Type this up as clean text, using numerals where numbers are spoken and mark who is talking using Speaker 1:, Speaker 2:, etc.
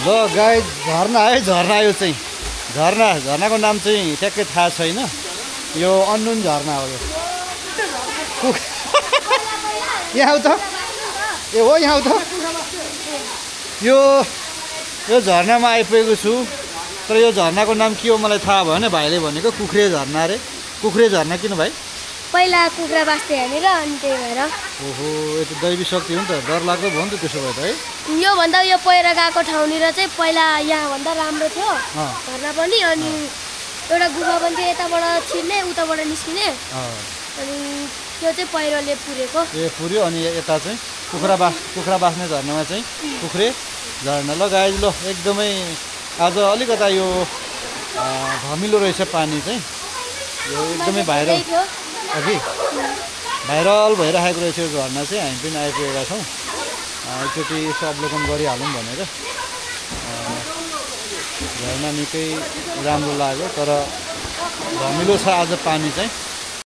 Speaker 1: ल गाई झरना है झरना यो चाहिँ झरनाको नाम चाहिँ ट्याक्कै थाहा छैन यो अन्नुन झरना हो यो यहाँ आऊ त ए हो यहाँ आऊ त यो झरनामा आइपुगेको छु तर यो झरनाको नाम के हो मलाई थाहा भएन भाइले भनेको कुखुरे झरना अरे कुखुरे झरना किन भाइ
Speaker 2: पहिला कुखुरा बास्थे यहाँनिर अनि त्यही भएर
Speaker 1: ओहो यो त दैवी शक्ति हो नि त डर लाग्दो भयो नि त त्यसो भए त है
Speaker 2: योभन्दा यो पहिरो गएको ठाउँनिर चाहिँ पहिला यहाँभन्दा राम्रो थियो झरना पनि अनि एउटा गुफा पनि थियो यताबाट छिर्ने उताबाट निस्किने अनि त्यो चाहिँ पहिरोले पुरेको
Speaker 1: ए पुर्यो अनि यता चाहिँ कुखुरा बास्ने झरनामा चाहिँ कुखुरे झरना ल गाइज ल एकदमै आज अलिकता यो धमिलो रहेछ पानी चाहिँ यो एकदमै भाइरल अघि भाइरल भइरहेको रहेछ यो झरना चाहिँ हामी पनि आइपुगेका छौँ एकचोटि यसो अवलोकन गरिहालौँ भनेर झरना निकै राम्रो लाग्यो तर धमिलो छ आज पानी चाहिँ